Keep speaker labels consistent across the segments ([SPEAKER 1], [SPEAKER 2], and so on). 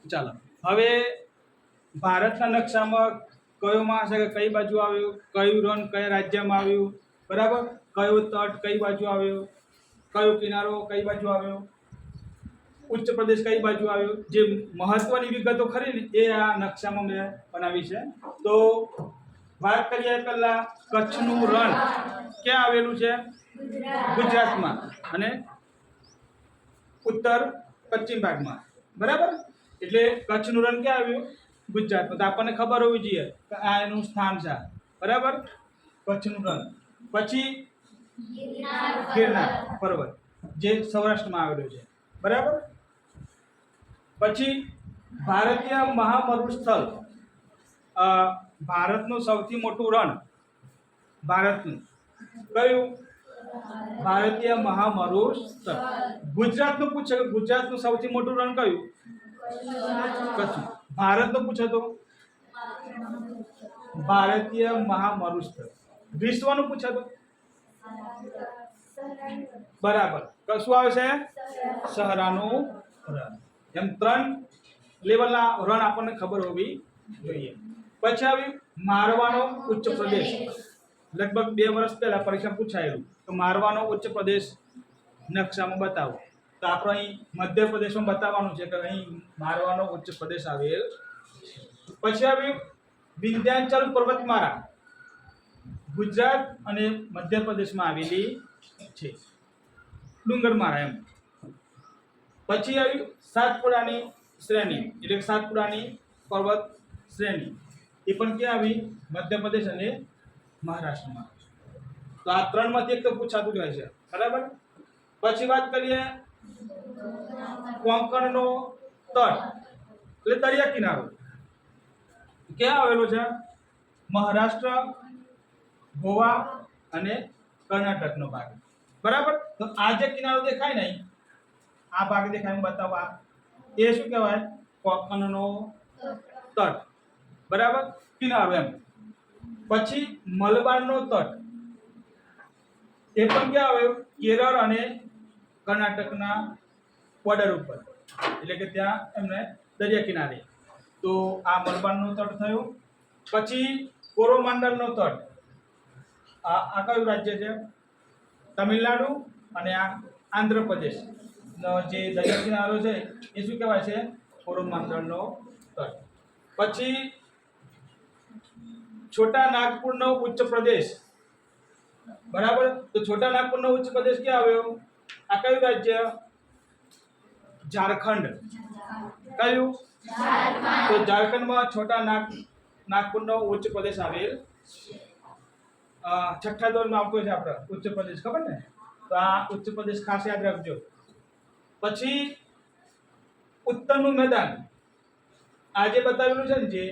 [SPEAKER 1] ચાલો હવે ભારતના નકશામાં કયો મહાસાગર કઈ બાજુ આવ્યો, કયું રણ કયા રાજ્યમાં આવ્યું, બરાબર, કયો તટ કઈ બાજુ આવ્યો, કયો કિનારો કઈ બાજુ આવ્યો, ઉચ્ચ પ્રદેશ કઈ બાજુ આવ્યો, જે મહત્વની વિગતો ખરી ને એ આ નકશામાં મેં બનાવી છે. તો વાત કરીએ પહેલા કચ્છનું રણ ક્યાં આવેલું છે? ગુજરાતમાં અને ઉત્તર પશ્ચિમ ભાગમાં, બરાબર. એટલે કચ્છનું રણ ક્યાં આવ્યું? ગુજરાતમાં. તો આપણને ખબર હોવી જોઈએ કે આ એનું સ્થાન છે, બરાબર, કચ્છનું રણ. પછી ગિરનાર પર્વત જે સૌરાષ્ટ્રમાં આવેલો છે, બરાબર. પછી ભારતીય મહામરુસ્થળ, ભારતનું સૌથી મોટું રણ ભારતનું કયું? ભારતીય મહામરુસ્થળ. ગુજરાતનું પૂછે કે ગુજરાતનું સૌથી મોટું રણ કયું? કચ્છ. ભારતનું પૂછે તો ભારતીય મહામરુસ્થળ. વિશ્વનું પૂછે તો બરાબર કશું આવશે? સહરાનું રણ. એમ 3 લેવલના રણ આપણને ખબર હોવી જોઈએ. પછી આવી મારવાનો ઉચ્ચ પ્રદેશ. લગભગ 2 વર્ષ પહેલા પરીક્ષા પૂછાયેલું તો મારવાનો ઉચ્ચ પ્રદેશ નકશામાં બતાવો. તો આપણે અહીં મધ્યપ્રદેશમાં બતાવવાનું છે કે અહીં મારવાનો ઉચ્ચ પ્રદેશ આવેલ. પછી આવી વિંધ્યાચલ પર્વતમાળા, ગુજરાત અને મધ્યપ્રદેશમાં આવેલી છે, ડુંગરમાળા એમ. પછી આવી સાતપુડાની શ્રેણી, એટલે સાતપુડાની પર્વત શ્રેણી, એ પણ ક્યાં આવી? મધ્યપ્રદેશ અને મહારાષ્ટ્રમાં. તો આ 3 માંથી એક તો પૂછાતું જ હોય છે, બરાબર. પછી વાત કરીએ કોંકણનો તટ એટલે દરિયા કિનારો ક્યાં આવેલો છે? મહારાષ્ટ્ર, ગોવા અને કર્ણાટકનો ભાગ, બરાબર. તો આ જે કિનારો દેખાય ને, આ ભાગ દેખાય હું બતાવવા, એ શું કહેવાય? કોંકણનો તટ, બરાબર, કિનારો એમ. પછી મલબારનો તટ, એ પણ ક્યાં આવ્યો? કેરળ અને કર્ણાટકના બોર્ડર ઉપર, એટલે કે ત્યાં એમને દરિયા કિનારે. તો આ મલબારનો તટ થયો. પછી કોરોમાંડલનો તટ, આ કયું રાજ્ય છે? તમિલનાડુ અને આ આંધ્રપ્રદેશ જે દરિયા કિનારો છે એ શું કહેવાય છે? કોરોમાંડલનો તટ. પછી છોટા નાગપુરનો ઉચ્ચ પ્રદેશ, બરાબર. તો છોટા નાગપુરનો ઉચ્ચ પ્રદેશ ક્યાં આવ્યો? આ કયું રાજ્ય? ઝારખંડ. કયું? તો ઝારખંડમાં છોટા નાગપુરનો ઉચ્ચ પ્રદેશ આવેલ. 6ઠ્ઠા ધોરણમાં આવતો છે આપણે ઉચ્ચ પ્રદેશ, ખબર ને? તો આ ઉચ્ચ પ્રદેશ ખાસ યાદ રાખજો. પછી ઉત્તરનું મેદાન, આ જે બતાવેલું છે ને, જે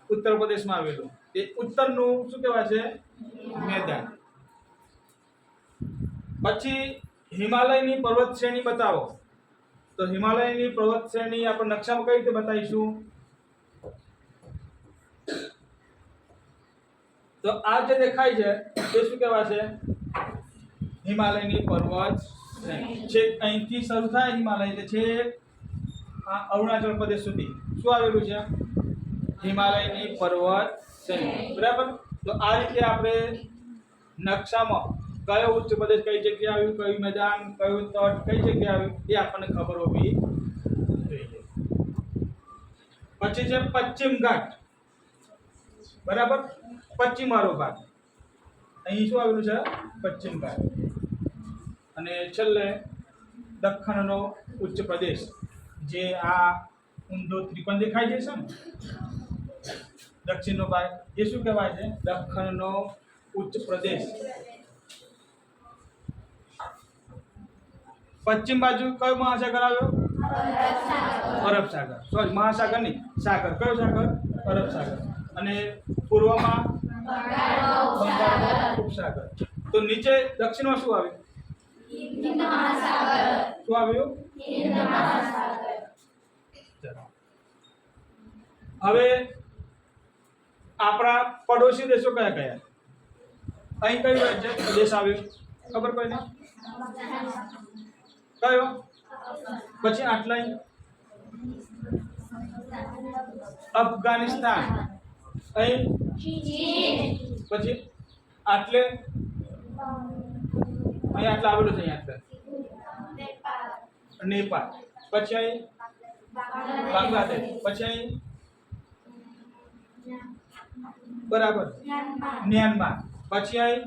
[SPEAKER 1] ઉત્તર પ્રદેશમાં આવેલું, એ ઉત્તરનું શું કહેવાય છે? મેદાન. પછી હિમાલયની પર્વત શ્રેણી બતાવો. તો હિમાલયની પર્વત શ્રેણી આપણે નકશામાં કઈ રીતે બતાવીશું? તો આ જે દેખાય છે એ શું કહેવાય છે? હિમાલયની પર્વત શ્રેણી. છેક અહીંથી શરૂ થાય હિમાલય, એટલે છેક આ અરુણાચલ પ્રદેશ સુધી શું આવેલું છે? હિમાલયની પર્વત શ્રેણી, બરાબર. તો આ રીતે આપણે નકશામાં કયો ઉચ્ચ પ્રદેશ કઈ જગ્યાએ આવ્યું, કયું મેદાન, કયું તટ કઈ જગ્યાએ આવ્યું, એ આપણને ખબર હોવી જોઈએ. પછી છે પશ્ચિમ ઘાટ, બરાબર, પશ્ચિમારો ભાગ. અહીં શું આવેલું છે? પશ્ચિમ ઘાટ. અને છેલ્લે દખ્ખણનો ઉચ્ચ પ્રદેશ, જે આ ઊંધો ત્રિકોણ દેખાય છે ને, દક્ષિણનો ભાગ, એ શું કહેવાય છે? દખ્ખણનો ઉચ્ચ પ્રદેશ. પશ્ચિમ બાજુ કયો મહાસાગર આવ્યો? અરબ સાગર. સોરી, મહાસાગર નહીં, સાગર. કયો સાગર? અરબ સાગર. અને પૂર્વમાં બંગાળનો ઉપસાગર. તો નીચે દક્ષિણમાં શું આવ્યું? શું આવ્યું? હવે આપણા પડોશી દેશો કયા કયા? અહીં કયું રાજ્ય દેશ આવ્યો? ખબર કોઈને? કયો? પછી આટલા અફઘાનિસ્તાન, અહીં પછી આટલે અહીં આટલે આવેલું છે, અહીંયા આટલે નેપાળ, પછી અહીં બાંગ્લાદેશ, પછી અહીં બરાબર મ્યાનમાર, પછી અહીં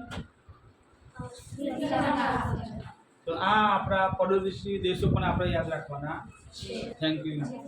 [SPEAKER 1] તો આ આપણા પડોશી દેશો પણ આપણે યાદ રાખવાના છે. Thank you.